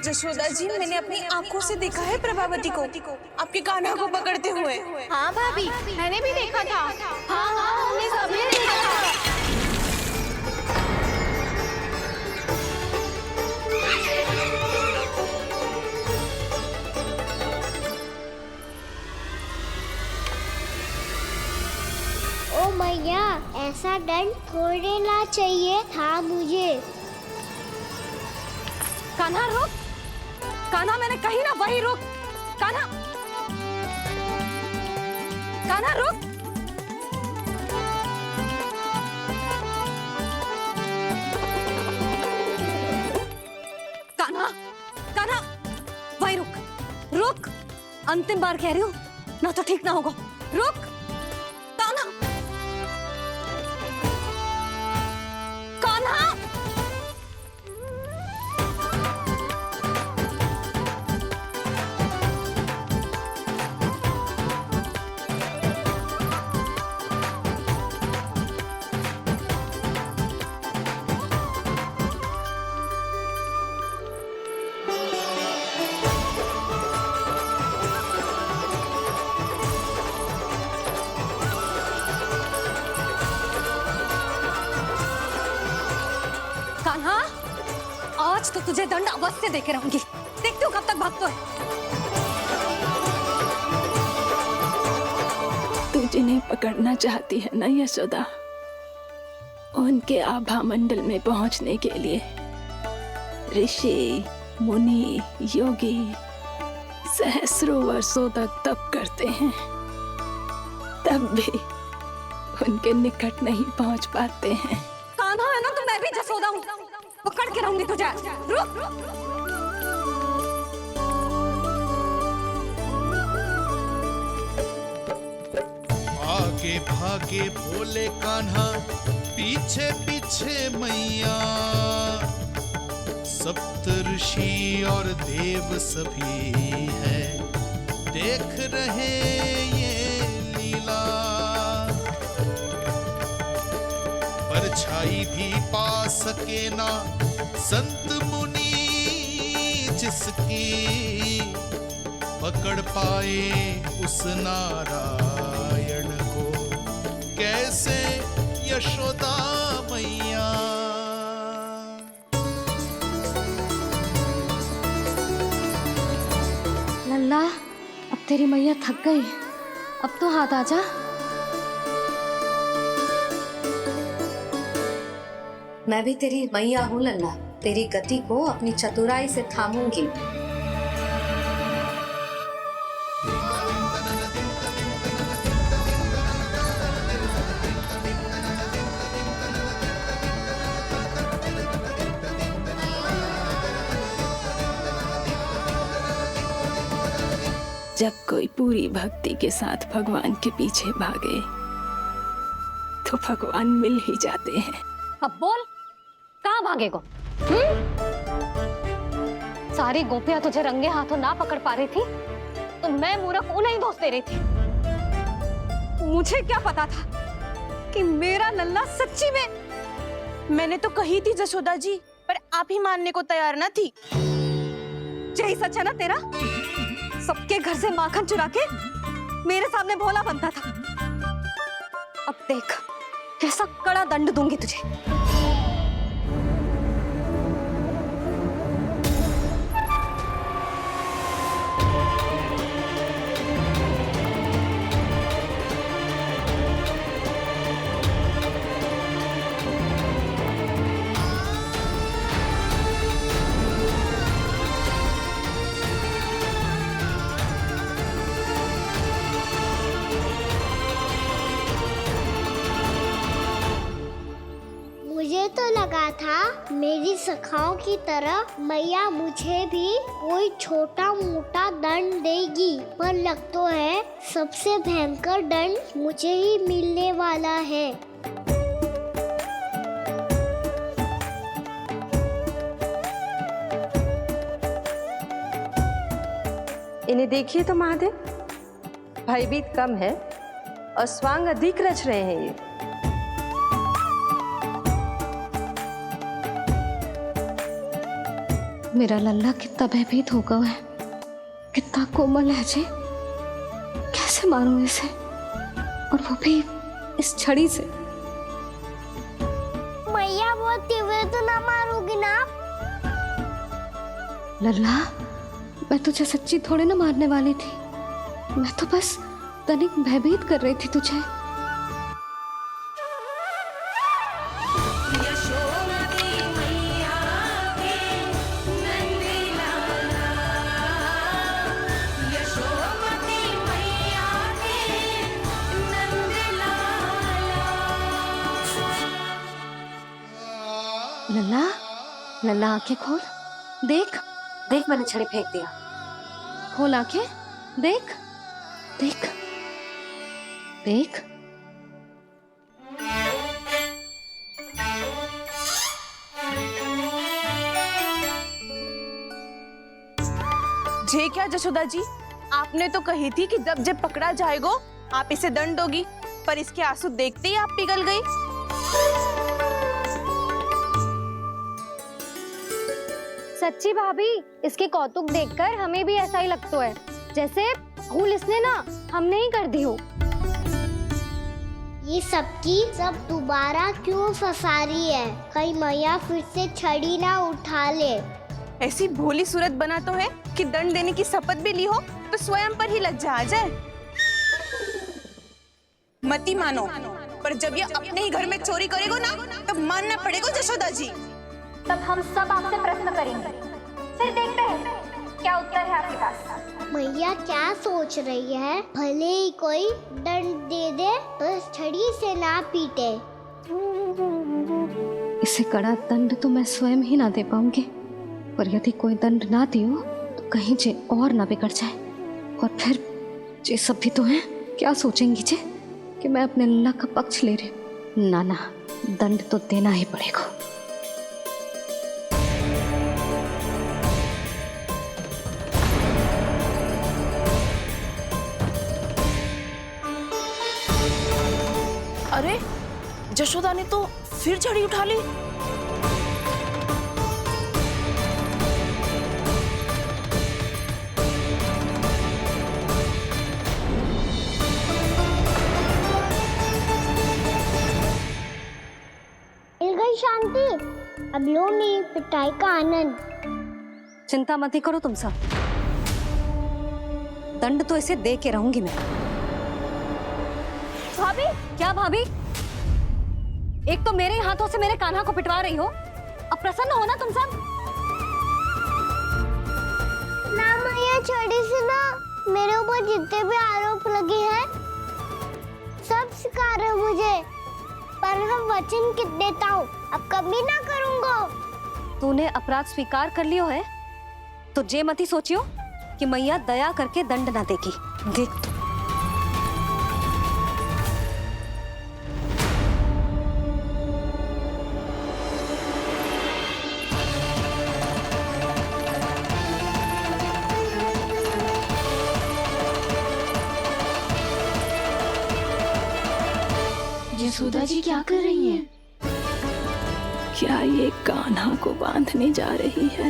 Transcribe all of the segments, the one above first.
जशोदा जी, मैंने अपनी आंखों से देखा है प्रभावती को आपके कान्हा को पकड़ते हुए। हाँ भाभी, मैंने भी देखा था। हाँ हाँ, हमने सबने देखा था। ओ मैया, ऐसा दंड थोड़े ना चाहिए था मुझे। कान्हा रुक, कान्हा मैंने कही ना वही रुक। कान्हा, कान्हा रुक। कान्हा, कान्हा वही रुक, रुक। अंतिम बार कह रही हूँ ना, तो ठीक ना होगा। रुक कान्हा, कान्हा। कान्हा, आज तो तुझे दंड अवश्य देके रहूंगी। देखती हूँ कब तक भागता है। तू जिन्हें पकड़ना चाहती है ना यशोदा, उनके आभा मंडल में पहुंचने के लिए ऋषि, मुनि, योगी सहस्रों वर्षों तक तप करते हैं, तब भी उनके निकट नहीं पहुंच पाते हैं। कान्हा है ना, तो मैं भी जसोदा हूँ, पकड़ के रहूंगी तुझे। रुक। आगे भागे बोले कान्हा, पीछे पीछे मैया। सप्तऋषि और देव सभी है, देख रहे ये लीला। परछाई भी पा सके ना संत मुनि जिसकी, पकड़ पाए उस नारायण को कैसे यशोदा मैया। लल्ला, अब तेरी मैया थक गई, अब तो हाथ आजा। मैं भी तेरी मैया हूँ लल्ला, तेरी गति को अपनी चतुराई से थामूंगी। जब कोई पूरी भक्ति के साथ भगवान के पीछे भागे तो भगवान मिल ही जाते हैं। अब बोल, कहाँ भागेगा? सारी गोपियां तुझे रंगे हाथों ना पकड़ पा रही थी, तो मैं मूर्ख उन्हें ही दोष दे रही थी। मुझे क्या पता था कि मेरा लल्ला सच्ची में। मैंने तो कही थी जशोदा जी, पर आप ही मानने को तैयार ना थी। यही सच है ना तेरा? सबके घर से माखन चुरा के मेरे सामने भोला बनता था। अब देख कैसा कड़ा दंड दूंगी तुझे। मुझे तो लगा था मेरी सखाओं की तरह मैया मुझे भी कोई छोटा मोटा दंड देगी, पर लग तो है सबसे भयंकर दंड मुझे ही मिलने वाला है। इन्हें देखिए तो महादेव, भयभीत कम है और स्वांग अधिक रच रहे हैं ये। मेरा लल्ला कितना भयभीत होगा है, कितना कोमल है जी। कैसे मारूं इसे, और वो भी इस छड़ी से। मैया बहुत तीव्र तो ना मारोगी ना? लल्ला, मैं तुझे सच्ची थोड़े ना मारने वाली थी, मैं तो बस तनिक भयभीत कर रही थी तुझे। लल्ला, लल्ला आंखें खोल, देख देख, मैंने छड़ी फेंक दिया। खोल आंखें, देख देख देख। जे क्या जशोदा जी, आपने तो कही थी कि जब जब पकड़ा जाएगा आप इसे दंड दोगी, पर इसके आंसू देखते ही आप पिघल गई। सच्ची भाभी, इसके कौतुक देखकर हमें भी ऐसा ही लगता है, जैसे भूल इसने ना हमने ही कर दी हो। ये सबकी सब दोबारा क्यों फंसा रही है? कहीं मैया फिर से छड़ी ना उठा ले। ऐसी भोली सूरत बना तो है कि दंड देने की शपथ भी ली हो तो स्वयं पर ही लज्जा आ जाए। मती मानो, पर जब ये अपने ही घर में चोरी करेगा ना, तब मानना पड़ेगा जशोदा जी। तब हम सब आपसे प्रश्न करेंगे, फिर देखते हैं क्या उत्तर है आपके पास। मैया क्या सोच रही है? भले ही कोई दंड दे दे तो छड़ी से ना पीटे। इसे कड़ा दंड तो मैं स्वयं ही ना दे पाऊंगी, पर यदि कोई दंड ना दियो तो कहीं जे और ना बिगड़ जाए, और फिर जे सब भी तो हैं, क्या सोचेंगी जे कि मैं अपने लल्ला का पक्ष ले रही हूँ। ना ना, दंड तो देना ही पड़ेगा। अरे, जशोदा ने तो फिर छड़ी उठा ली। मिल गई शांति, अब लो मेरी पिटाई का आनंद। चिंता मत ही करो तुम सब, दंड तो इसे दे के रहूंगी मैं। भाभी, क्या भाभी? एक तो मेरे हाथों से मेरे कान्हा को पिटवा रही हो, अब प्रसन्न हो ना तुम सब? ना मैया, छड़ी से ना मेरे ऊपर जितने भी आरोप लगे हैं सब स्वीकार है मुझे, पर हम वचन कित देता हूँ, अब कभी ना करूँगा। तूने अपराध स्वीकार कर लियो है तो जे मती सोचियो कि मैया दया करके दंड ना देगी। देख तू। यशोदा जी क्या कर रही हैं? क्या ये कान्हा को बांधने जा रही है?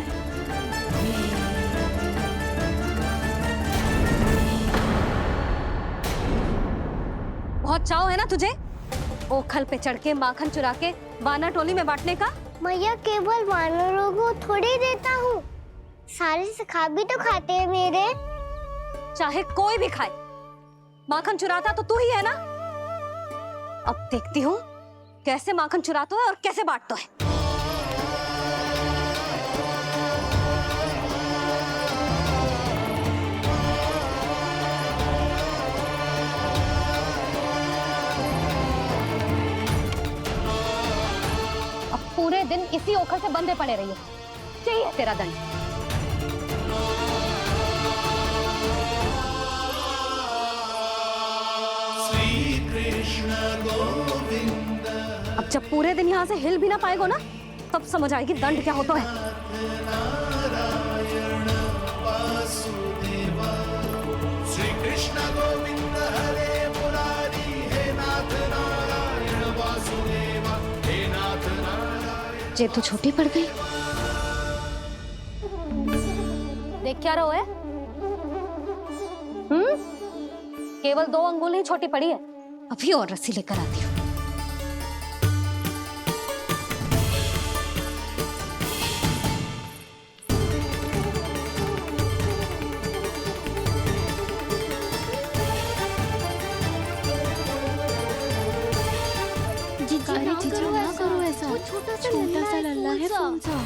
बहुत चाव है ना तुझे ओखल पे चढ़ के माखन चुरा के वाना टोली में बांटने का? मैया, केवल वानरों को थोड़ी देता हूँ, सारे सखा भी तो खाते हैं मेरे। चाहे कोई भी खाए, माखन चुराता तो तू ही है ना। अब देखती हूँ कैसे माखन चुराता है और कैसे बांटता है। अब पूरे दिन इसी ओखल से बंधे पड़े रहिए, चाहिए तेरा दंड। अब जब पूरे दिन यहाँ से हिल भी ना पाएगो ना, तब समझ आएगी दंड क्या होता है। श्री कृष्ण गोविंद हरे मुरारी, हे नाथ नारायण वासुदेवा, हे नाथ नारायण। जे तू छोटी पड़ गई, देख क्या रहो है? केवल 2 अंगुल ही छोटी पड़ी है, अभी और रस्सी लेकर आती हूँ। जीजी ना करो ऐसा, छोटा सा लल्ला है कौन सा?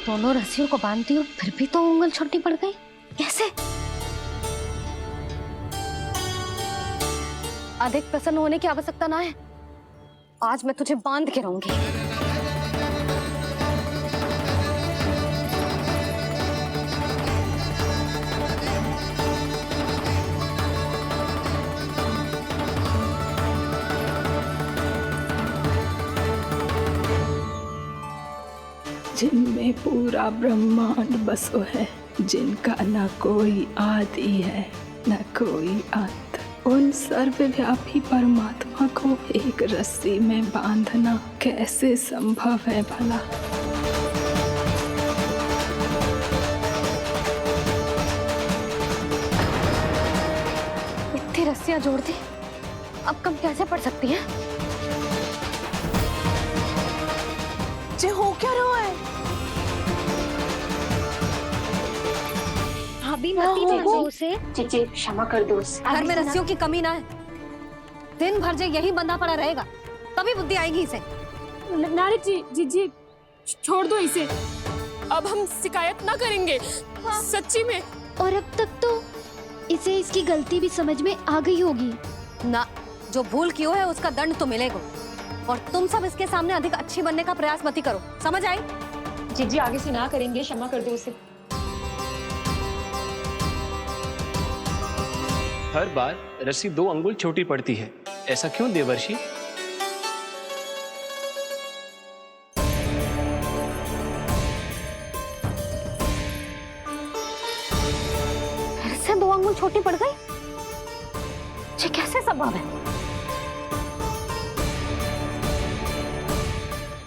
दोनों रस्सियों को बांधती हूँ, फिर भी तो उंगल छोटी पड़ गई। कैसे? अधिक प्रसन्न होने की आवश्यकता ना है, आज मैं तुझे बांध के रहूंगी। जिनमें पूरा ब्रह्मांड बसो है, जिनका न कोई आदि है न कोई अंत, उन सर्वव्यापी परमात्मा को एक रस्सी में बांधना कैसे संभव है भला? इतनी रस्सियां जोड़ दी, अब कम कैसे पड़ सकती हैं? जे हो क्या रहा है? भाभी मती दो उसे, जीजी क्षमा कर दो उसे। घर में रस्सियों की कमी ना है। दिन भर जो यही बंधा पड़ा रहेगा, तभी बुद्धि आएगी इसे। नारी जी जीजी छोड़ दो इसे, अब हम शिकायत ना करेंगे। सच्ची में। और अब तक तो इसे इसकी गलती भी समझ में आ गई होगी ना। जो भूल की है उसका दंड तो मिलेगा, और तुम सब इसके सामने अधिक अच्छी बनने का प्रयास मत करो, समझ आई? जीजी आगे से ना करेंगे, क्षमा कर दो उसे। हर बार रस्सी 2 अंगुल छोटी पड़ती है, ऐसा क्यों देवर्षि? फिर से 2 अंगुल छोटी पड़ गई? ये कैसे संभव है?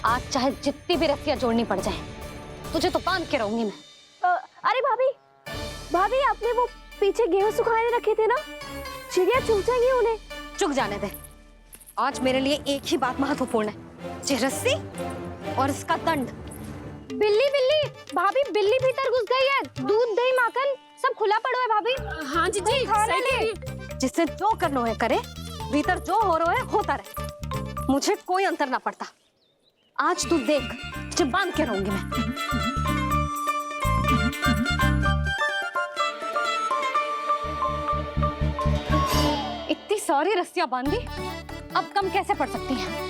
आज चाहे जितनी भी रस्सियां जोड़नी पड़ जाए, तुझे तो बांध के रहूंगी मैं। अरे भाभी, भाभी आपने वो पीछे गेहूं सुखाने रखे थे ना, चिड़िया चुग जाएंगी उन्हें। चुक जाने दे। आज मेरे लिए एक ही बात महत्वपूर्ण है, ये रस्सी और इसका दंड। बिल्ली बिल्ली, भाभी बिल्ली भीतर घुस गई है। दूध दही माखन सब खुला पड़ा है भाभी। हाँ जीजी सही कह रही है। जिससे जो करना है करे, भीतर जो हो रहा है होता रहे, मुझे कोई अंतर ना पड़ता। आज तू देख, तुझे बांध के रहूंगी मैं। इतनी सारी रस्सियां बांधी, अब कम कैसे पड़ सकती हैं?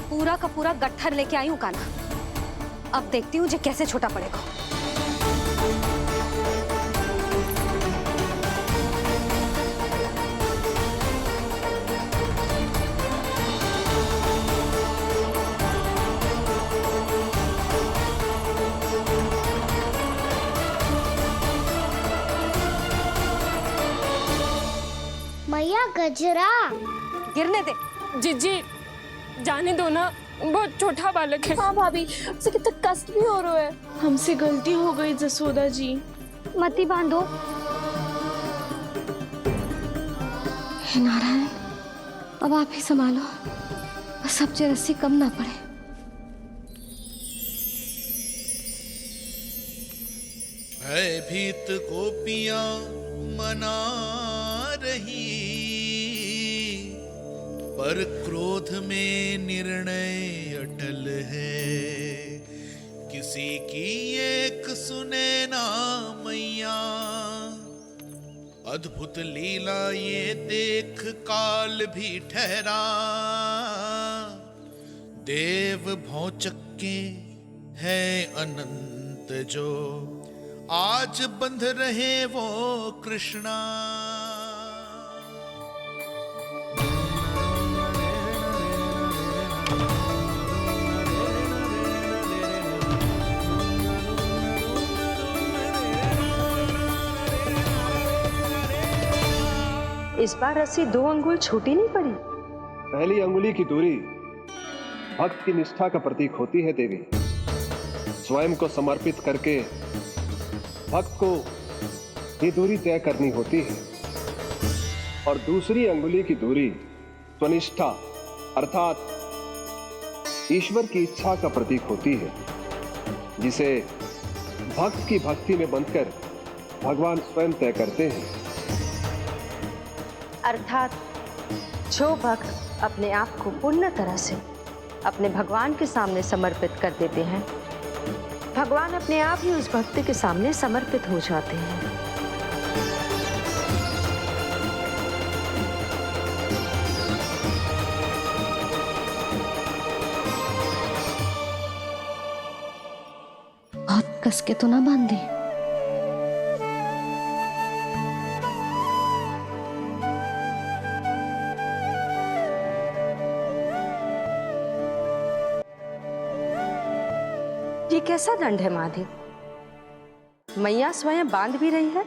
पूरा का पूरा गट्ठर लेके आई हूँ कान्हा, अब देखती हूँ जे कैसे छोटा पड़ेगा। मैया गजरा गिरने दे। जीजी जाने दो ना, बहुत छोटा बालक है। हाँ भाभी, उसे कितना कष्ट भी हो रहा है। हमसे गलती हो गई जसोदा जी। मती बांधो। हे नारायण, अब आप ही संभालो, बस अब जो रस्सी कम ना पड़े। भयभीत गोपियां मना रही, पर क्रोध में निर्णय अटल है, किसी की एक सुने ना मैया। अद्भुत लीला ये देख काल भी ठहरा, देव भौचक्के है अनंत जो, आज बंध रहे वो कृष्णा। इस बार रस्सी 2 अंगुल छोटी नहीं पड़ी। पहली अंगुली की दूरी भक्त की निष्ठा का प्रतीक होती है देवी। स्वयं को समर्पित करके भक्त को ये दूरी तय करनी होती है, और दूसरी अंगुली की दूरी स्वनिष्ठा अर्थात ईश्वर की इच्छा का प्रतीक होती है, जिसे भक्त की भक्ति में बंधकर भगवान स्वयं तय करते हैं। अर्थात जो भक्त अपने आप को पूर्ण तरह से अपने भगवान के सामने समर्पित कर देते हैं, भगवान अपने आप ही उस भक्त के सामने समर्पित हो जाते हैं। बहुत कस के तो ना बांधी। ये कैसा दंड है महादेव? मैया स्वयं बांध भी रही है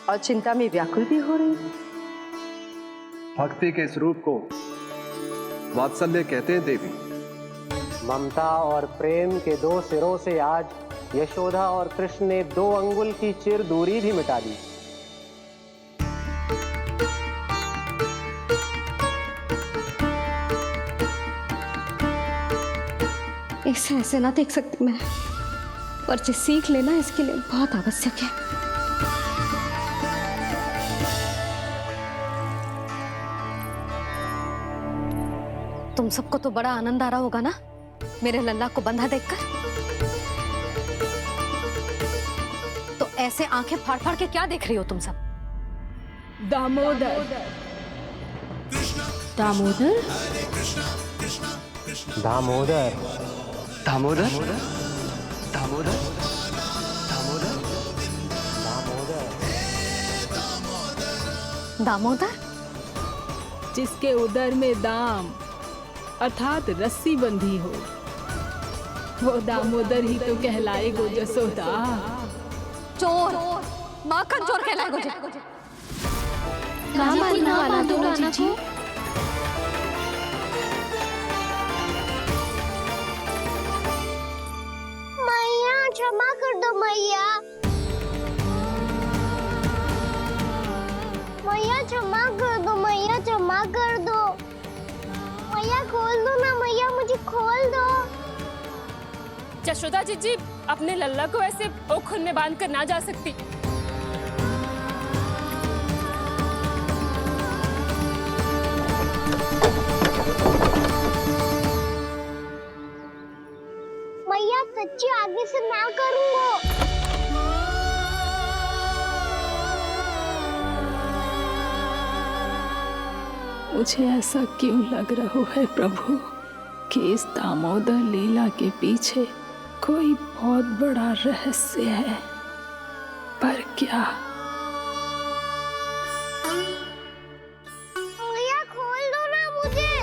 और चिंता में व्याकुल भी हो रही है। भक्ति के इस रूप को वात्सल्य कहते हैं देवी। ममता और प्रेम के 2 सिरों से आज यशोदा और कृष्ण ने 2 अंगुल की चिर दूरी भी मिटा दी। इसे ऐसे ना देख सकती मैं, पर जो सीख लेना इसके लिए बहुत आवश्यक है। तुम सबको तो बड़ा आनंद आ रहा होगा ना मेरे लल्ला को बंधा देखकर। तो ऐसे आंखें फाड़ फाड़ के क्या देख रही हो तुम सब? दामोदर दामोदर दामोदर दामोदर दामोदर दामोदर दामोदर, जिसके उदर में दाम अर्थात रस्सी बंधी हो, वो दामोदर ही तो कहलाए गो जसोदा। चोर, माखन चोर कहलाए गो। मैया क्षमा कर दो मैया। मैया क्षमा कर दो, मैया क्षमा कर दो। मैया खोल दो ना मैया, मुझे खोल दो। यशोदा जी अपने लल्ला को ऐसे ओखुन में बांध कर ना जा सकती। मैया सच्ची आगे से ना करूंगा। मुझे ऐसा क्यों लग रहा है प्रभु कि इस दामोदर लीला के पीछे कोई बहुत बड़ा रहस्य है, पर क्या? मैया खोल दो ना मुझे।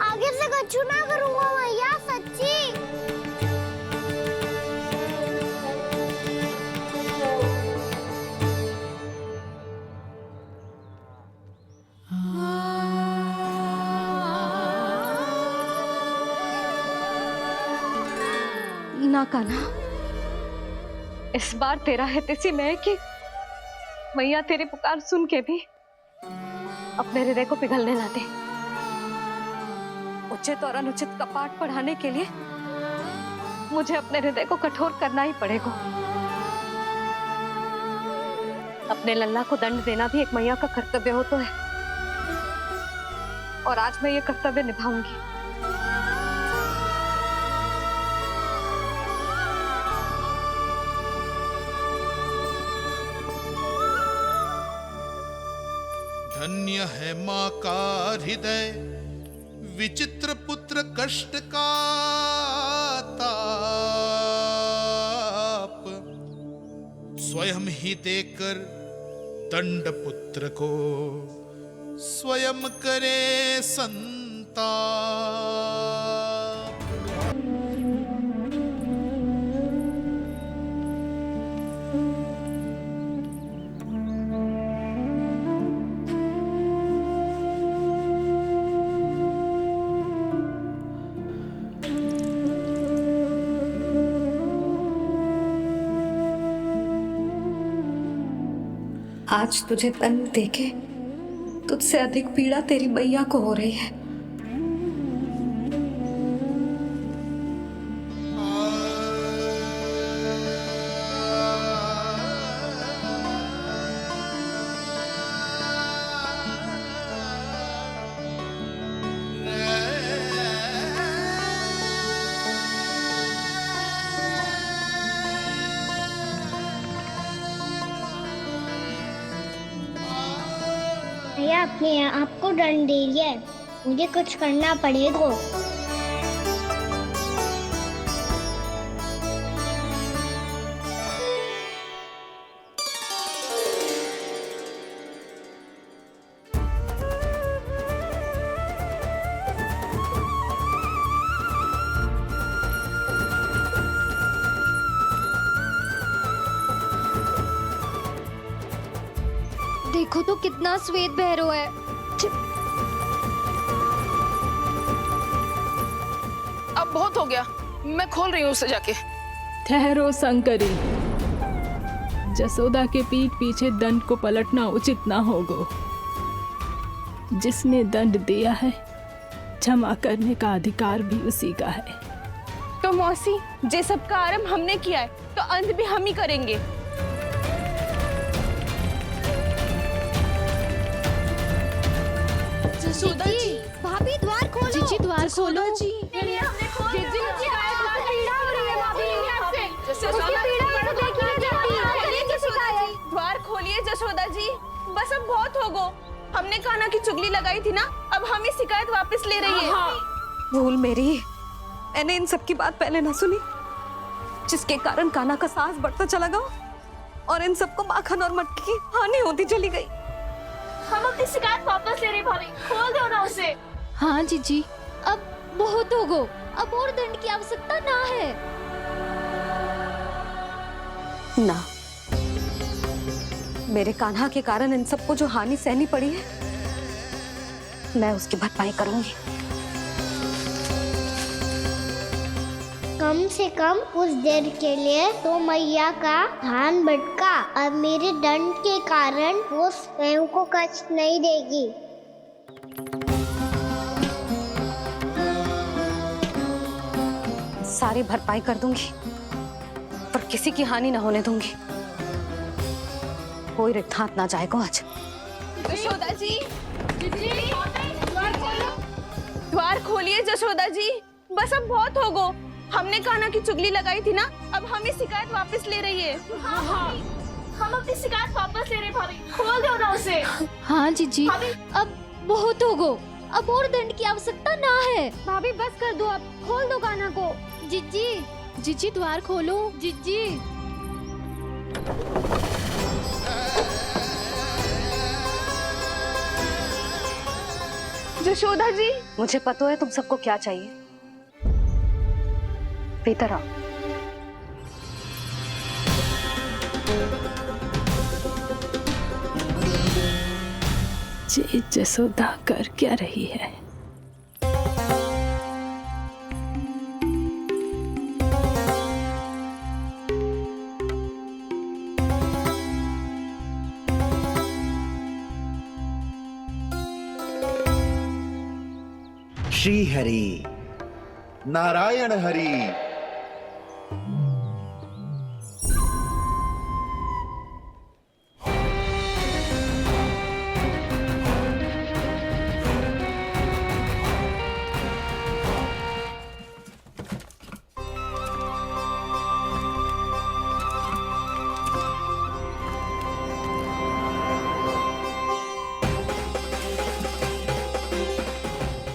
आगे से कछु ना करूंगा मैया, सच्ची। ना कान्हा, इस बार तेरा है तेसी मैं कि मैया तेरी पुकार सुन के भी अपने हृदय को पिघलने ना दे। उचित और अनुचित का पाठ पढ़ाने के लिए मुझे अपने हृदय को कठोर करना ही पड़ेगा। अपने लल्ला को दंड देना भी एक मैया का कर्तव्य हो तो है, और आज मैं ये कर्तव्य निभाऊंगी। धन्य है माँ का हृदय, विचित्र पुत्र कष्ट का ताप, स्वयं ही देकर दंड पुत्र को स्वयं करे संताप। आज तुझे दंड देके तुझसे अधिक पीड़ा तेरी मैया को हो रही है। भैया अपने आप को दंड दे रही है, मुझे कुछ करना पड़ेगा। देखो तो कितना श्वेत भैरव है। अब बहुत हो गया, मैं खोल रही हूँ उसे जाके। ठहरो शंकरी, जसोदा के पीठ पीछे दंड को पलटना उचित ना होगा। जिसने दंड दिया है, क्षमा करने का अधिकार भी उसी का है। तो मौसी, जे सब का आरंभ हमने किया है, तो अंत भी हम ही करेंगे। जसोदा जी, भाभी द्वार खोलो। जीजी द्वार खोलो जी। द्वार खोलिए जसोदा जी, बस अब बहुत हो गो। हमने कान्हा की चुगली लगाई थी ना, अब हम ये शिकायत वापस ले रही है। भूल मेरी, मैंने इन सब की बात पहले ना सुनी, जिसके कारण कान्हा का साहस बढ़ता चला गया और इन सबको माखन और मटकी की हानि होती चली गई। हम अपनी शिकायत वापस ले रहे भाभी, खोल दो ना उसे। हाँ जीजी, अब बहुत हो गो, अब और दंड की आवश्यकता ना है। ना, मेरे कान्हा के कारण इन सबको जो हानि सहनी पड़ी है, मैं उसकी भरपाई करूंगी। कम से कम उस देर के लिए तो मैया का ध्यान भटका, अब मेरे दंड के कारण वो स्वयं को कष्ट नहीं देगी। सारी भरपाई कर दूंगी, पर किसी की हानि ना होने दूंगी। कोई रिक्त हाथ ना जाएगा आज। जसोदा जी, द्वार खोलिए जसोदा जी, बस अब बहुत हो गो। हमने कान्हा की चुगली लगाई थी ना, अब हम ये शिकायत वापस ले रही है। हम अपनी शिकायत वापस ले रहे भाभी, खोल दो ना उसे। हाँ जीजी, अब बहुत हो गो, अब और दंड की आवश्यकता ना है। भाभी बस कर दो, अब खोल दो कान्हा को। जीजी, जीजी द्वार खोलो। जीजी, जसोदा जी, मुझे पता है तुम सबको क्या चाहिए। भीतर आओ। ये जसोदा कर क्या रही है? श्री हरि नारायण हरि।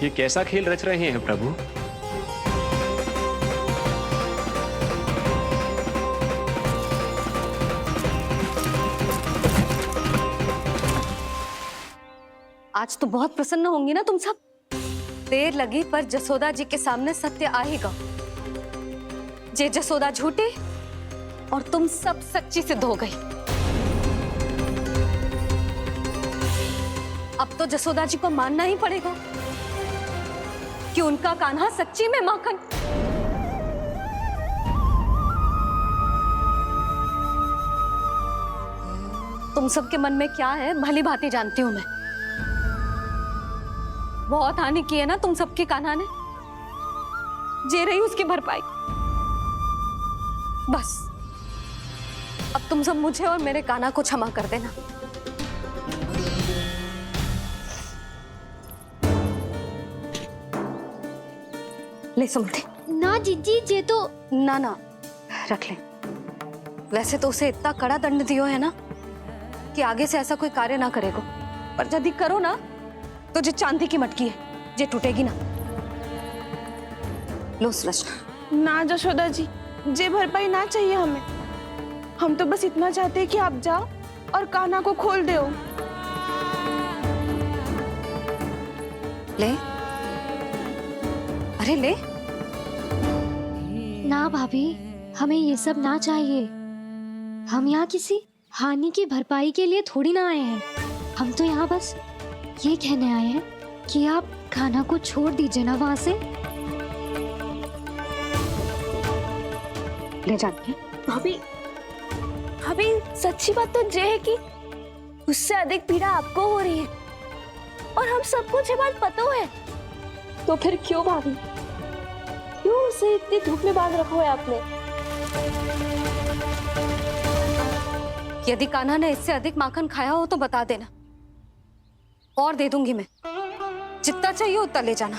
ये कैसा खेल रच रहे हैं प्रभु? आज तो बहुत प्रसन्न होंगी ना तुम सब। देर लगी पर जसोदा जी के सामने सत्य आएगा। जे जसोदा झूठी और तुम सब सच्ची सिद्ध हो गई। अब तो जसोदा जी को मानना ही पड़ेगा कि उनका कान्हा सच्ची में माखन। तुम सबके मन में क्या है भली भांति जानती हूं मैं। बहुत हानि की है ना तुम सबके कान्हा ने, जे रही उसकी भरपाई। बस अब तुम सब मुझे और मेरे कान्हा को क्षमा कर देना। ले सुमति। ना जीजी जे तो ना रख ले। वैसे तो उसे इतना कड़ा दंड दियो है ना कि आगे से ऐसा कोई कार्य ना करेगा, पर यदि करो ना तो जो चांदी की मटकी है जे टूटेगी ना। लो सुरज। ना जशोदा जी, जे भरपाई ना चाहिए हमें। हम तो बस इतना चाहते हैं कि आप जाओ और कान्हा को खोल दो। ले, अरे ले। ना भाभी, हमें ये सब ना चाहिए। हम यहाँ किसी हानि की भरपाई के लिए थोड़ी ना आए हैं। हम तो यहाँ बस ये कहने आए हैं कि आप कान्हा को छोड़ दीजिए ना वहां से। ले जाती भाभी, भाभी सच्ची बात तो ये है कि उससे अधिक पीड़ा आपको हो रही है और हम सबको ये बात पता है। तो फिर क्यों भाभी, क्यों उसे इतनी धूप में बांध रखा है आपने? यदि कान्हा ने इससे अधिक माखन खाया हो तो बता देना, और दे दूंगी मैं। जितना चाहिए उतना ले जाना।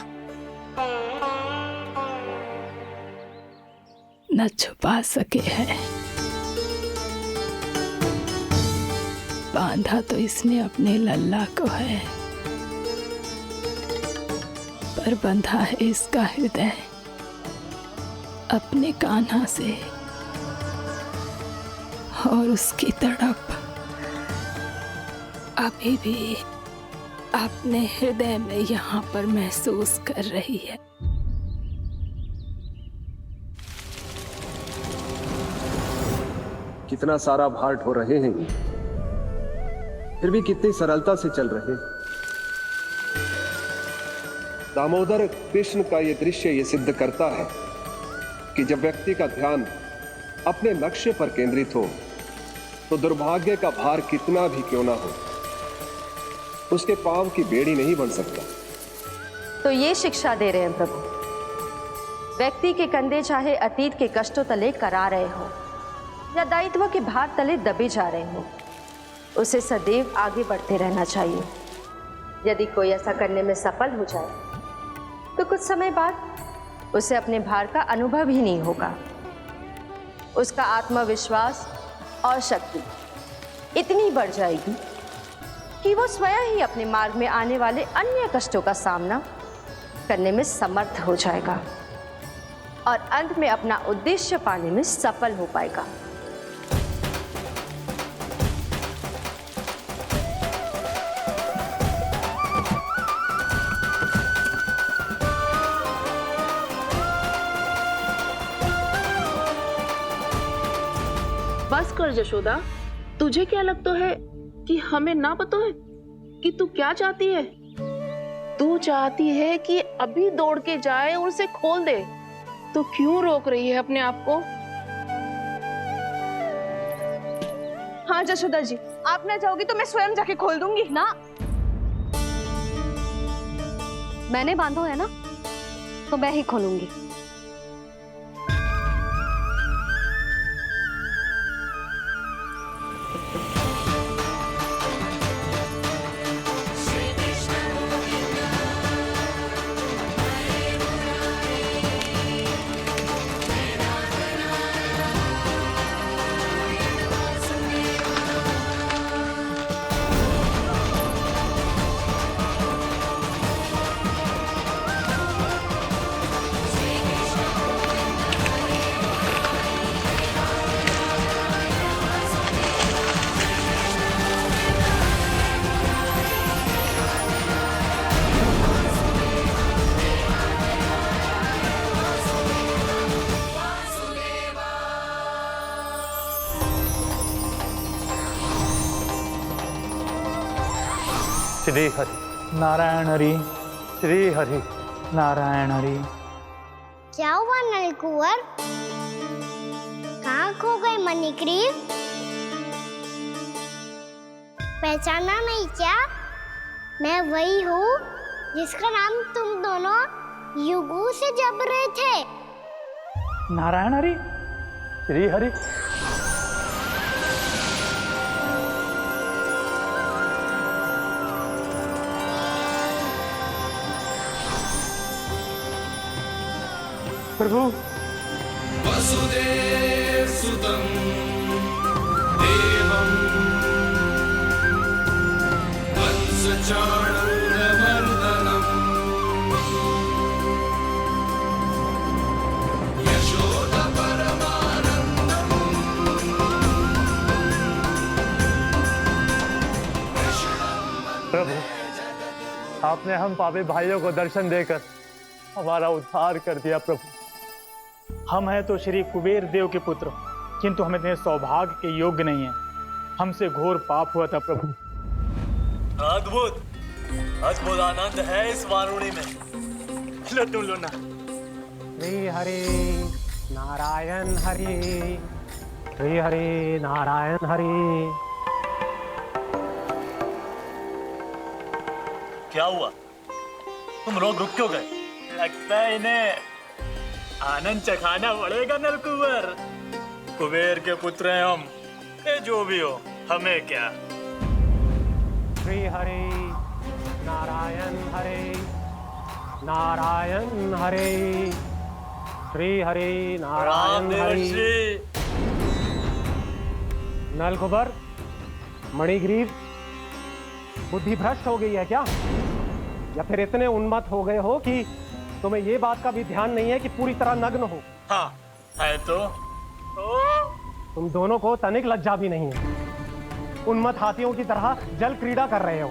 न छुपा सके है, बांधा तो इसने अपने लल्ला को है, पर बंधा है इसका हृदय अपने कान्हा से, और उसकी तड़प अभी भी अपने हृदय में यहाँ पर महसूस कर रही है। कितना सारा भार ढो रहे हैं, फिर भी कितनी सरलता से चल रहे हैं। दामोदर कृष्ण का यह दृश्य ये सिद्ध करता है कि जब व्यक्ति का ध्यान अपने लक्ष्य पर केंद्रित हो तो दुर्भाग्य का भार कितना भी क्यों ना हो, उसके पांव की बेड़ी नहीं बन सकता। तो ये शिक्षा दे रहे हैं प्रभु। व्यक्ति के कंधे चाहे अतीत के कष्टों तले करा रहे हो या दायित्व के भार तले दबे जा रहे हो, उसे सदैव आगे बढ़ते रहना चाहिए। यदि कोई ऐसा करने में सफल हो जाए तो कुछ समय बाद उसे अपने भार का अनुभव ही नहीं होगा। उसका आत्मविश्वास और शक्ति इतनी बढ़ जाएगी कि वो स्वयं ही अपने मार्ग में आने वाले अन्य कष्टों का सामना करने में समर्थ हो जाएगा और अंत में अपना उद्देश्य पाने में सफल हो पाएगा। बस कर जशोदा, तुझे क्या लगता है कि हमें ना पता है कि तू क्या चाहती है? तू चाहती है कि अभी दौड़ के जाए और उसे खोल दे, तो क्यों रोक रही है अपने आप को? हाँ जशोदा जी, आप ना जाओगी तो मैं स्वयं जाके खोल दूंगी। ना, मैंने बांधो है ना, तो मैं ही खोलूंगी। श्री हरि नारायण हरि, श्री हरि नारायण हरि। क्या हुआ नलकुंवर? कहाँ खो गए मणिग्रीव? पहचाना नहीं क्या? मैं वही हूँ जिसका नाम तुम दोनों युगों से जप रहे थे। नारायण हरि, श्री हरि। प्रभु वसुदेव सुतं देवं वंशचाणूरमर्दनम् यशोद परमानन्दम् प्रभु, आपने हम पापी भाइयों को दर्शन देकर हमारा उद्धार कर दिया। प्रभु, हम हैं तो श्री कुबेर देव के पुत्र, किंतु हम इतने सौभाग्य के योग्य नहीं हैं। हमसे घोर पाप हुआ था प्रभु। अद्भुत अद्भुत आनंद है इस वारुणी में। लो तुम लो ना। श्री हरि नारायण हरि, श्री हरि नारायण हरि। क्या हुआ? तुम रोग रुक क्यों गए? लगता है इन्हें आनंद चखाना पड़ेगा नलकुंवर। कुबेर के पुत्र हैं हम, ये जो भी हो हमें क्या। श्री हरि नारायण हरि, नारायण हरि, श्री हरि नारायण हरि। नलकुबर, मणिग्रीव, बुद्धि भ्रष्ट हो गई है क्या? या फिर इतने उन्मत्त हो गए हो कि तुम्हें ये बात का भी ध्यान नहीं है कि पूरी तरह नग्न हो? हाँ है तो तुम दोनों को तनिक लज्जा भी नहीं है। उन्मत्त हाथियों की तरह जल क्रीड़ा कर रहे हो।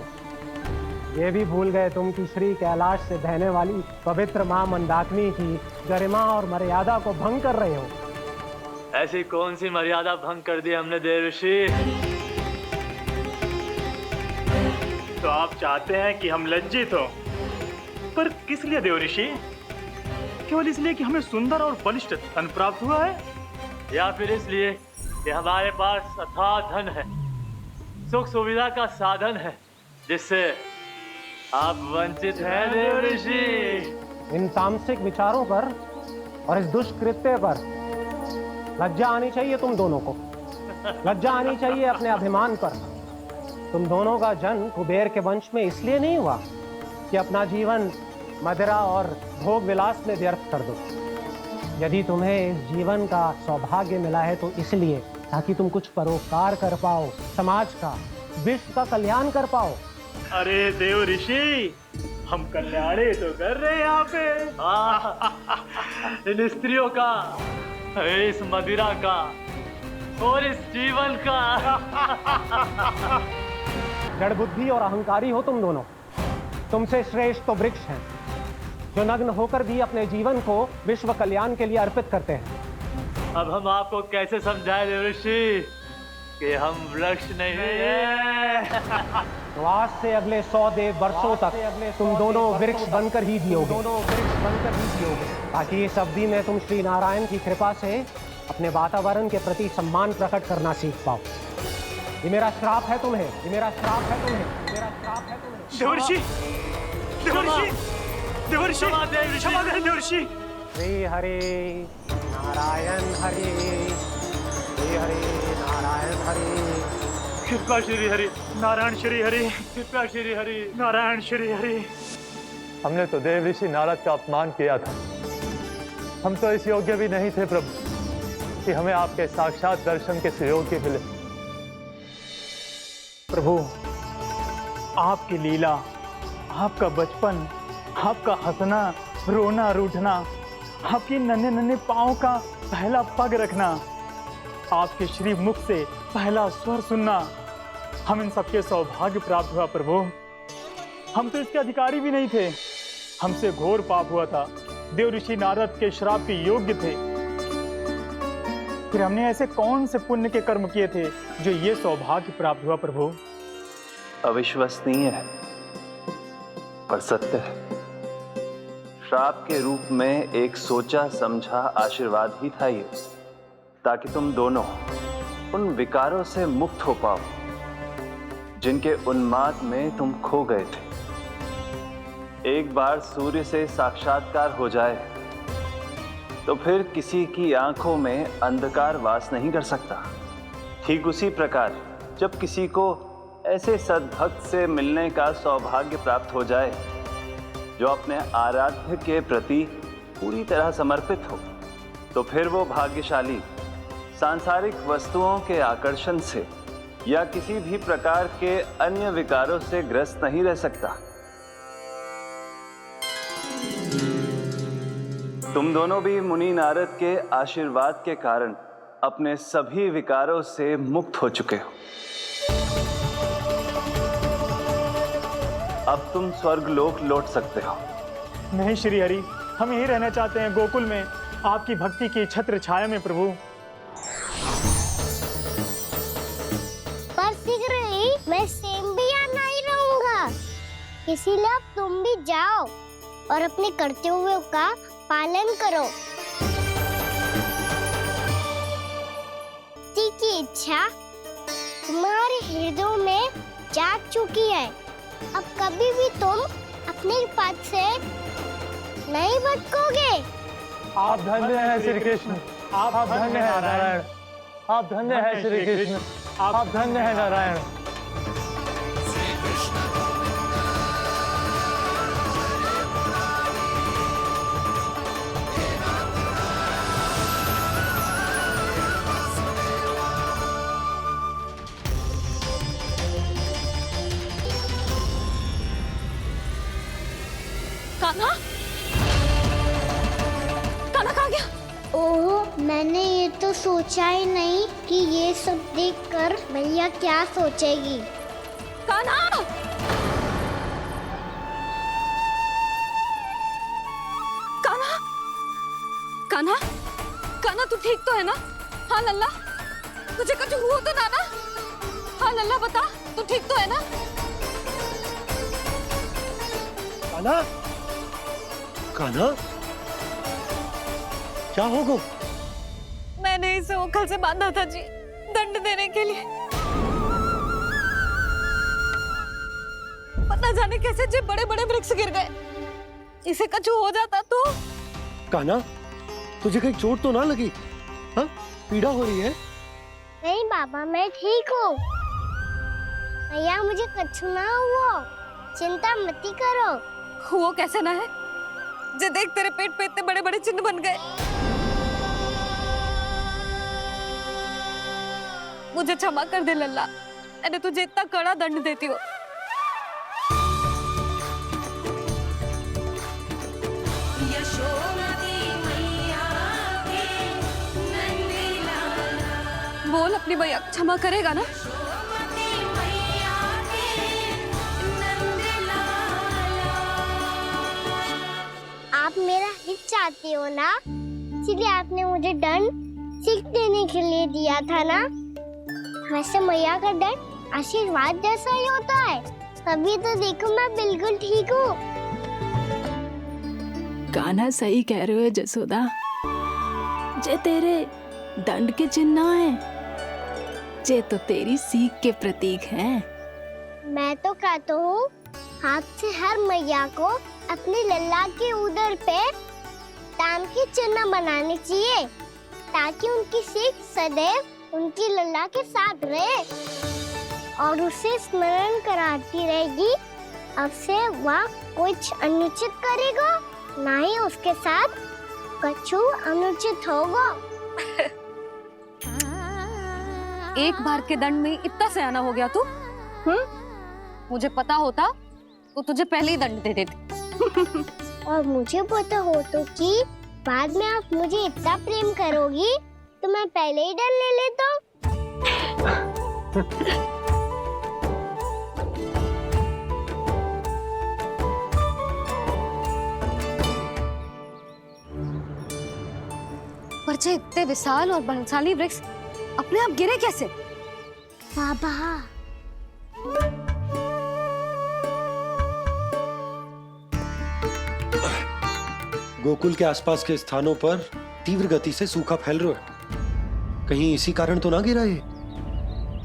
ये भी भूल गए तुम कि श्री कैलाश से बहने वाली पवित्र मां मंदाकिनी की गरिमा और मर्यादा को भंग कर रहे हो। ऐसी कौन सी मर्यादा भंग कर दी हमने देवर्षि? तो आप चाहते हैं कि हम लज्जित हो, पर किस लिए देवर्षि? केवल इसलिए कि हमें सुंदर और बलिष्ठ धन प्राप्त हुआ है, या फिर इसलिए कि हमारे पास अथाह धन है, सुख सुविधा का साधन है, जिससे आप वंचित हैं देवर्षि? इन तामसिक विचारों पर और इस दुष्कृत्य पर लज्जा आनी चाहिए तुम दोनों को। लज्जा आनी चाहिए अपने अभिमान पर। तुम दोनों का जन्म कुबेर के वंश में इसलिए नहीं हुआ कि अपना जीवन मदिरा और भोग विलास में व्यर्थ कर दो। यदि तुम्हें इस जीवन का सौभाग्य मिला है तो इसलिए ताकि तुम कुछ परोपकार कर पाओ, समाज का, विश्व का कल्याण कर पाओ। अरे देव ऋषि, हम कल्याणी तो कर रहे हैं यहाँ पे। इन स्त्रियों का, इस मदिरा का और इस जीवन का। जड़ बुद्धि और अहंकारी हो तुम दोनों। तुमसे श्रेष्ठ तो वृक्ष हैं, जो नग्न होकर भी अपने जीवन को विश्व कल्याण के लिए अर्पित करते हैं। अब हम आपको कैसे समझाएं देवर्षि कि हम वृक्ष नहीं हैं? तो आज से अगले 100 देव वर्षों तक तुम दोनों वृक्ष बनकर ही जियोगे, ताकि इस अवधि में तुम श्री नारायण की कृपा से अपने वातावरण के प्रति सम्मान प्रकट करना सीख पाओ। ये मेरा श्राप है तुम्हें, ये मेरा श्राप है तुम्हें, मेरा श्राप है तुम्हें। देवर्षि, देवर्षि, देवर्षि, क्षमा करें देवर्षि। श्री हरि नारायण हरि, श्री हरि नारायण हरि। कृपा श्री हरि नारायण श्री हरि, कृपा श्री हरि नारायण श्री हरि। हमने तो देव ऋषि नारद का अपमान किया था। हम तो इस योग्य भी नहीं थे प्रभु कि हमें आपके साक्षात दर्शन के सुयोग्य मिले। प्रभु, आपकी लीला, आपका बचपन, आपका हंसना, रोना, रूठना, आपकी नन्हे नन्हे पाँव का पहला पग रखना, आपके श्री मुख से पहला स्वर सुनना, हम इन सबके सौभाग्य प्राप्त हुआ प्रभु। हम तो इसके अधिकारी भी नहीं थे। हमसे घोर पाप हुआ था, देव ऋषि नारद के श्राप के योग्य थे। फिर हमने ऐसे कौन से पुण्य के कर्म किए थे जो ये सौभाग्य प्राप्त हुआ प्रभु? अविश्वसनीय है। पर सत्य है। श्राप के रूप में एक सोचा समझा आशीर्वाद ही था ये, ताकि तुम दोनों उन विकारों से मुक्त हो पाओ जिनके उन्माद में तुम खो गए थे। एक बार सूर्य से साक्षात्कार हो जाए तो फिर किसी की आंखों में अंधकार वास नहीं कर सकता। ठीक उसी प्रकार जब किसी को ऐसे सद्भक्त से मिलने का सौभाग्य प्राप्त हो जाए जो अपने आराध्य के प्रति पूरी तरह समर्पित हो, तो फिर वो भाग्यशाली सांसारिक वस्तुओं के आकर्षण से या किसी भी प्रकार के अन्य विकारों से ग्रस्त नहीं रह सकता। तुम दोनों भी मुनि नारद के आशीर्वाद के कारण अपने सभी विकारों से मुक्त हो चुके हो। अब तुम स्वर्गलोक लौट सकते हो। नहीं श्री हरि, हम यहीं रहना चाहते हैं, गोकुल में, आपकी भक्ति की छत्र छाया में प्रभु। पर शीघ्र ही मैं सेम्बिया नहीं रहूंगा, इसीलिए अब तुम भी जाओ और अपने कर्तव्यों का पालन करो। पति की इच्छा तुम्हारे हृदय में जाग चुकी है। अब कभी भी तुम अपने पद से नहीं भटकोगे। आप धन्य हैं श्री कृष्ण, आप धन्य हैं नारायण, आप धन्य हैं श्री कृष्ण, आप धन्य हैं नारायण। कान्हा? कान्हा कहाँ गया? ओह, मैंने ये तो सोचा ही नहीं कि ये सब देखकर मैया क्या सोचेगी। कान्हा! कान्हा! कान्हा? कान्हा तू ठीक तो है ना? हाँ लल्ला, तुझे कुछ हुआ तो ना? हाँ लल्ला बता, तू ठीक तो है ना? कान्हा, कान्हा, क्या होगा? मैंने इसे ओखल से बांधा था जी, दंड देने के लिए। पता जाने कैसे जे बड़े बड़े वृक्ष गिर गए। इसे कुछ हो जाता तो? कान्हा, तुझे कहीं चोट तो ना लगी? हाँ, पीड़ा हो रही है? नहीं बाबा, मैं ठीक हूँ। भैया मुझे कुछ ना हुआ, चिंता मत करो। वो कैसे ना है? जे देख तेरे पेट पे इतने बड़े बड़े चिन्ह बन गए। मुझे क्षमा कर दे लल्ला, मैंने तुझे इतना कड़ा दंड देती हो। बोल अपनी भैया क्षमा करेगा ना? आप मेरा हित चाहते हो ना, इसलिए आपने मुझे दंड सीख देने के लिए दिया था ना। वैसे मैया का दंड आशीर्वाद जैसा ही होता है, तभी तो देखो मैं बिल्कुल ठीक हूँ। कान्हा सही कह रहे हो जसोदा, जे तेरे दंड के चिन्ह है, जे तो तेरी सीख के प्रतीक हैं। मैं तो कहता हूँ हाथ से हर मैया को अपने लल्ला के उदर पे ताम के चिन्ह बनाने चाहिए, ताकि उनकी सीख सदैव उनकी लल्ला के साथ रहे और उसे स्मरण कराती रहेगी। अब से वह कुछ अनुचित करेगा, ना ही उसके साथ कुछ अनुचित होगा। एक बार के दंड में इतना सयाना हो गया तू? मुझे पता होता तो तुझे पहले ही दंड दे देती। और मुझे पता हो तो कि बाद में आप मुझे इतना प्रेम करोगी तो मैं पहले ही दंड ले लेता। पर जे इतने विशाल और बलशाली वृक्ष अपने आप गिरे कैसे? बाबा, गोकुल के आसपास के स्थानों पर तीव्र गति से सूखा फैल रहा है। कहीं इसी कारण तो ना गिरा ये?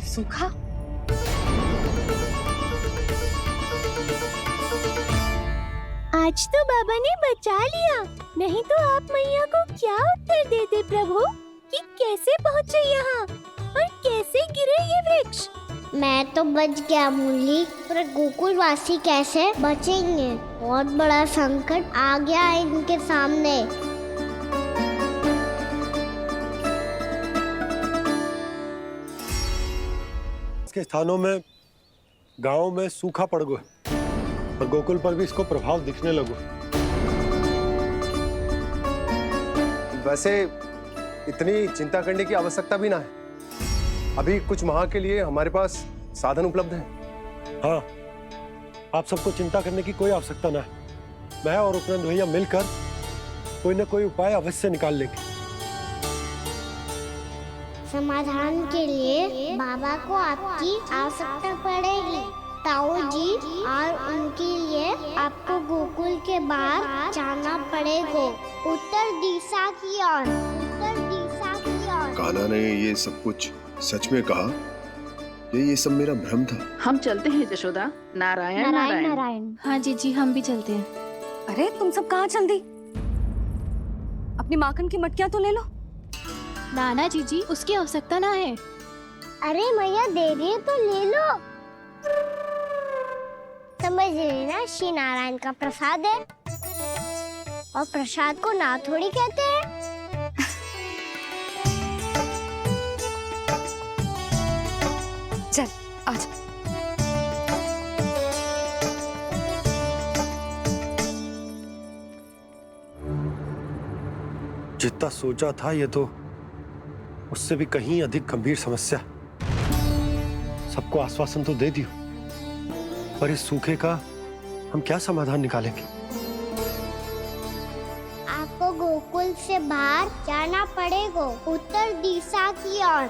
सूखा? आज तो बाबा ने बचा लिया, नहीं तो आप मैया को क्या उत्तर देते प्रभु कि कैसे पहुँचे यहाँ और कैसे गिरे ये वृक्ष? मैं तो बच गया मुरली, पर गोकुलवासी कैसे बचेंगे? बहुत बड़ा संकट आ गया है इनके सामने। इसके स्थानों में गांव में सूखा पड़ गया और गोकुल पर भी इसको प्रभाव दिखने लगो। वैसे इतनी चिंता करने की आवश्यकता भी ना है। अभी कुछ माह के लिए हमारे पास साधन उपलब्ध है। हाँ, आप सबको चिंता करने की कोई आवश्यकता ना है। मैं और उपनंद भैया मिलकर कोई ना कोई उपाय अवश्य निकाल लेंगे। समाधान के लिए बाबा को आपकी आवश्यकता पड़ेगी। ताऊ जी और उनके लिए आपको गोकुल के बाहर जाना पड़ेगा, उत्तर दिशा की ओर। उत्तर दिशा की ओर। कान्हा ने ये सब कुछ सच में कहा? ये सब मेरा भ्रम था? हम चलते हैं जशोदा। नारायण नारायण नारायण। हाँ जीजी, हम भी चलते हैं। अरे तुम सब कहाँ चल दी? अपनी माखन की मटकियाँ तो ले लो। नाना जीजी, उसकी आवश्यकता ना है। अरे मैया दे रही है तो ले लो। समझ लेना, श्री नारायण का प्रसाद है और प्रसाद को ना थोड़ी कहते हैं। चल आज। जितना सोचा था ये तो उससे भी कहीं अधिक गंभीर समस्या। सबको आश्वासन तो दे दियो, पर इस सूखे का हम क्या समाधान निकालेंगे? आपको गोकुल से बाहर जाना पड़ेगा, उत्तर दिशा की ओर।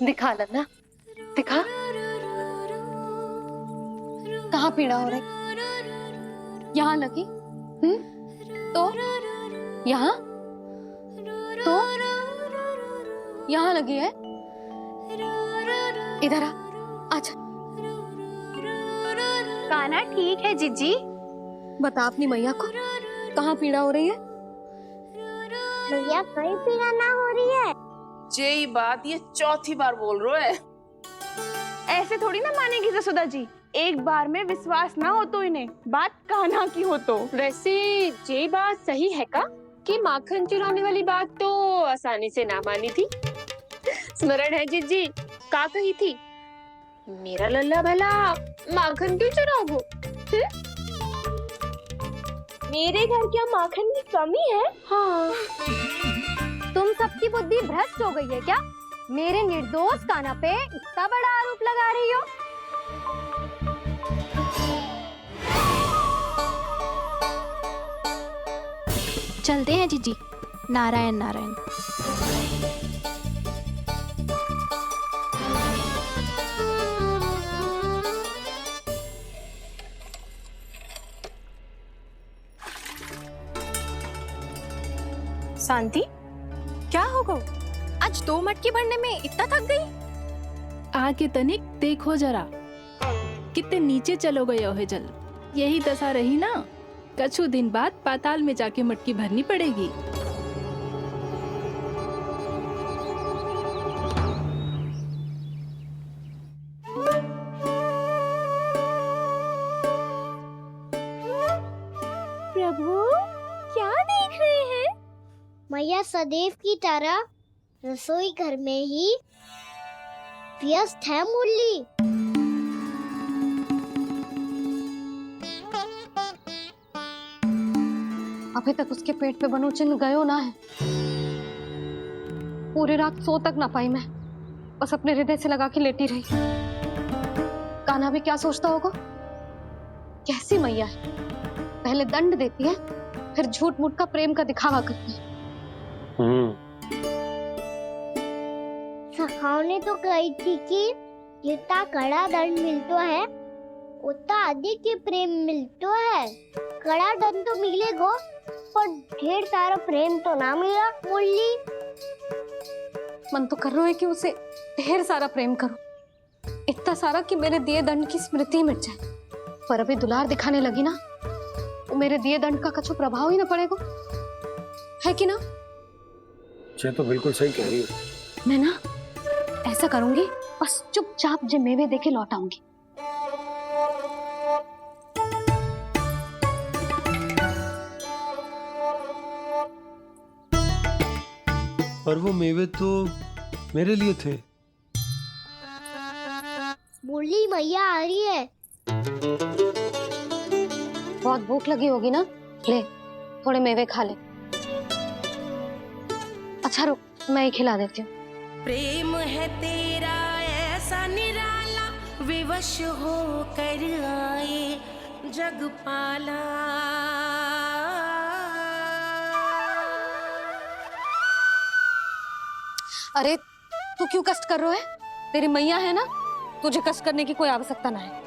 दिखा लन्ना, दिखा। कहाँ पीड़ा हो रही? यहाँ लगी? तो यहाँ? तो यहाँ लगी है? इधर आ, आजा। कान्हा ठीक है जीजी। बता अपनी मैया को कहाँ पीड़ा हो रही है? भैया कहीं पीड़ा ना हो रही है। ये बात ये चौथी बार बोल रहे है। ऐसे थोड़ी ना मानेगी जसोदा जी। एक बार में विश्वास ना हो तो इन्हें, बात कान्हा की हो तो। वैसे ये बात सही है का कि माखन चुराने वाली बात तो आसानी से ना मानी थी। स्मरण है जीजी, का कही थी? मेरा लल्ला भला माखन क्यों चुराओगे? मेरे घर क्या माखन की कमी है? हाँ। तुम सबकी बुद्धि भ्रष्ट हो गई है क्या? मेरे निर्दोष कान्हा पे इतना बड़ा आरोप लगा रही हो? चलते हैं जीजी। नारायण नारायण। शांति, क्या हो गो? आज 2 मटकी भरने में इतना थक गई? आगे तनिक देखो जरा, कितने नीचे चलो गए हो जल। यही दशा रही ना, कछु दिन बाद पाताल में जाके मटकी भरनी पड़ेगी। प्रभु क्या देख रहे हैं? मैया सदैव की तरह रसोई घर में ही व्यस्त है मुरली। अभी तक उसके पेट पे बनो चिन्ह गयो ना है। पूरी रात सो तक ना पाई मैं, बस अपने हृदय से लगा के लेटी रही। कान्हा भी क्या सोचता होगा? कैसी मैया है, पहले दंड देती है, फिर झूठ मूठ का प्रेम का दिखावा करती है। सखाओ ने तो कही थी कि जितना कड़ा दंड मिलता है उतना अधिक ही प्रेम मिलतो है। कड़ा दन तो मिलेगो पर ढेर सारा प्रेम तो ना मिला। मुरली मन तो कर रहा है कि उसे ढेर सारा प्रेम करूं, इतना सारा कि मेरे दिए दंड की स्मृति मिट जाए। पर अभी दुलार दिखाने लगी ना, तो मेरे दिए दंड का कछु प्रभाव ही ना पड़ेगा, है कि ना? ये तो बिल्कुल सही कह रही हो। मैं ना ऐसा करूंगी, बस चुपचाप जे मेवे देके लौट आऊंगी। पर वो मेवे तो मेरे लिए थे। मुरली मैया आ रही है। बहुत भूख लगी होगी ना, ले थोड़े मेवे खा ले। अच्छा रुक, मैं ही खिला देती हूँ। प्रेम है तेरा ऐसा निराला, विवश हो कर आए जग पाला। अरे तू क्यों कष्ट कर रहा है? तेरी मैया है ना, तुझे कष्ट करने की कोई आवश्यकता ना है।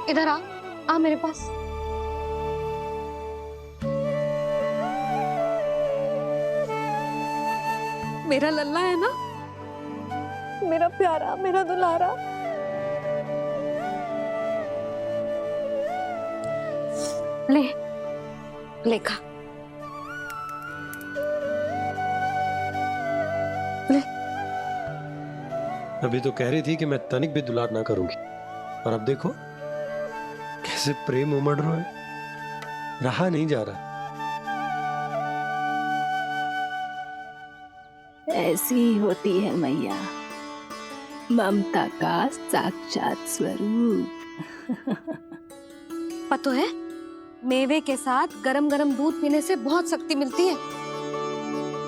इधर आ मेरे पास। मेरा लल्ला है ना, मेरा प्यारा, मेरा दुलारा। ले खा। ले। अभी तो कह रही थी कि मैं तनिक भी दुलार ना करूंगी, और अब देखो कैसे प्रेम उमड़ रहा है, रहा नहीं जा रहा। ऐसी ही होती है मैया, ममता का साक्षात स्वरूप। पता है, मेवे के साथ गरम गरम दूध पीने से बहुत शक्ति मिलती है।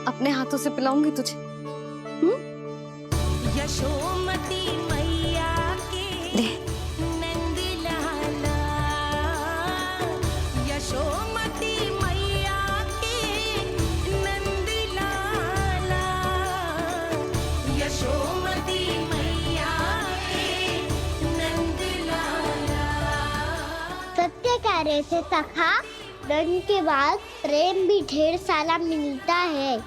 अपने हाथों से पिलाऊंगी तुझे। यशोमती मैया के नंद लाला, यशोमती मैया के नंद लाला, यशोमती मैया के नंद लाला। सत्य कह रहे थे सखा, दंड के बाद प्रेम भी ढेर सारा मिलता है,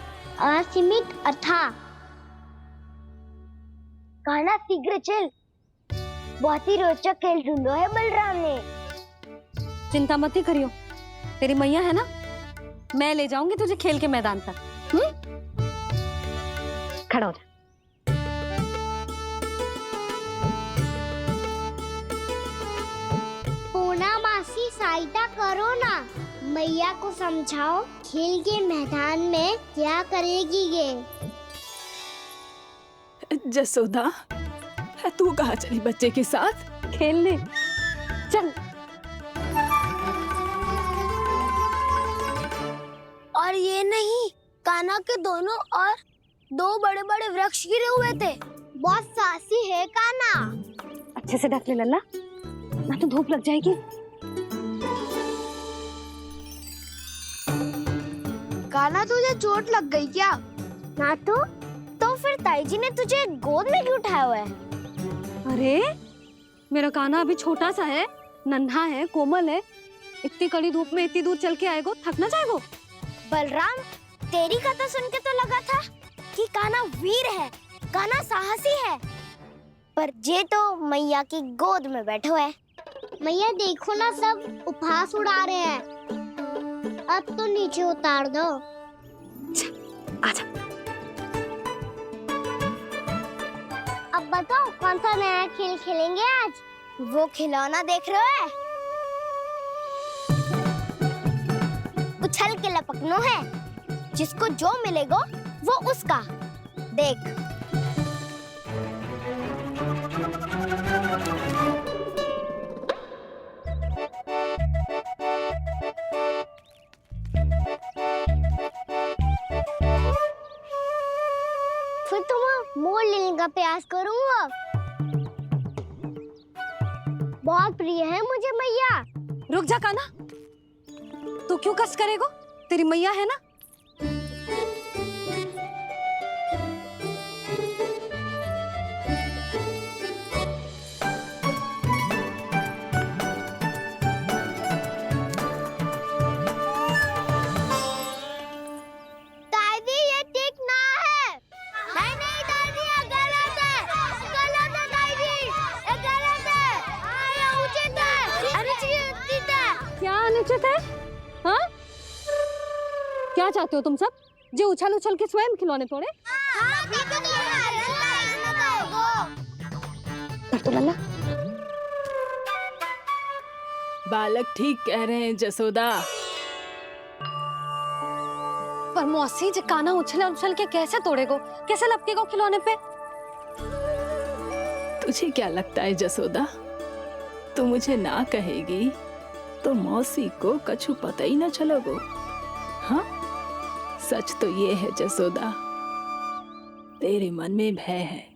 असीमित अथाह। गाना शीघ्र चल, बहुत ही रोचक खेल ढूंढो है बलराम ने। चिंता मत ही करियो, तेरी मैया है ना, मैं ले जाऊंगी तुझे खेल के मैदान तक। खड़ा हो जा। पूना मासी सहायता करो ना, मैया को समझाओ खेल के मैदान में क्या करेगी ये। जसोदा, तू कहाँ चली बच्चे के साथ? खेलने चल। और ये नहीं, कान्हा के दोनों और दो बड़े बड़े वृक्ष गिरे हुए थे। बहुत साहसी है कान्हा। अच्छे से ढक ले लल्ला, ना तो धूप लग जाएगी। कान्हा तुझे चोट लग गई क्या? ना तो फिर ताई जी ने तुझे गोद में क्यों उठाया हुआ है? अरे मेरा कान्हा अभी छोटा सा है, नन्हा है, कोमल है। इतनी कड़ी धूप में इतनी दूर चल के आएगो, थक ना जाएगो। बलराम, तेरी कथा सुन के तो लगा था कि कान्हा वीर है, कान्हा साहसी है, पर जे तो मैया की गोद में बैठो है। मैया देखो ना, सब उपहास उड़ा रहे हैं। अब तो नीचे उतार दो। आजा। अब बताओ कौन सा नया खेल खेलेंगे आज? वो खिलौना देख रहे हो? उछल के लपकनो है, जिसको जो मिलेगा वो उसका। देख। फिर तुम मोड़ लेने का प्रयास करूंगा। बहुत प्रिय है मुझे मैया। रुक जा कान्हा, तू क्यों कष्ट करेगो? तेरी मैया है ना। थे? हाँ? क्या चाहते हो तुम सब? जो उछल उछल के स्वयं खिलौने तोड़े? कर तो लल्ला। बालक ठीक कह रहे हैं जसोदा। पर मौसी जी काना उछल उछल के कैसे तोड़ेगो, कैसे लपकेगो खिलौने पे? तुझे क्या लगता है जसोदा, तू मुझे ना कहेगी तो मौसी को कछु पता ही ना चलोगो। हाँ, सच तो ये है जसोदा, तेरे मन में भय है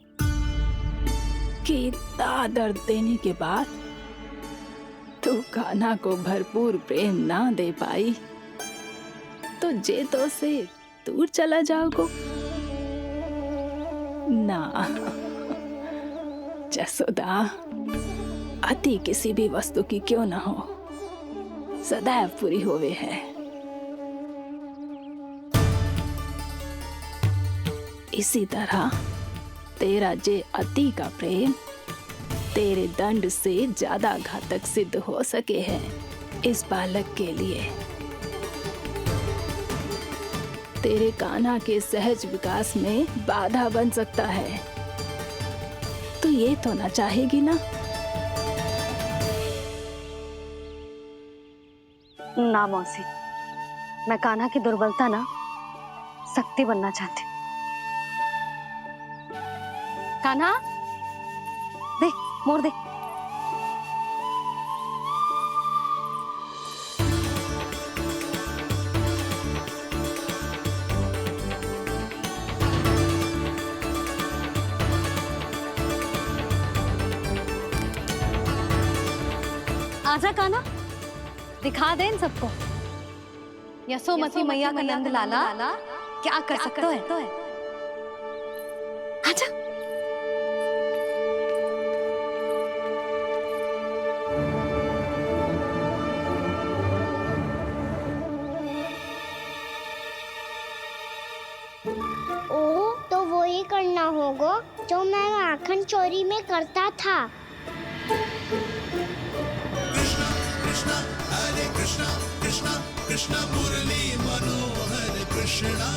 कि इतना दर्द देने के बाद तू कान्हा को भरपूर प्रेम ना दे पाई तो जेतो से दूर चला जाओगो ना। जसोदा, अति किसी भी वस्तु की क्यों ना हो, सदैव पूरी होवे है। इसी तरह तेरा जे अति का प्रेम तेरे दंड से ज्यादा घातक सिद्ध हो सके है इस बालक के लिए। तेरे कान्हा के सहज विकास में बाधा बन सकता है। तो ये तो ना चाहेगी ना? ना मौसी, मैं कान्हा की दुर्बलता ना शक्ति बनना चाहती। कान्हा, दे मोड़ दे। आजा कान्हा, दिखा दे इन सबको यशोमती मैया का नंद लाला क्या कर सकता है। आजा। ओ, तो वो ही करना होगा जो मैं माखन चोरी में करता था। कृष्णा हरे कृष्णा कृष्णा कृष्णा मुरली मनोहर कृष्णा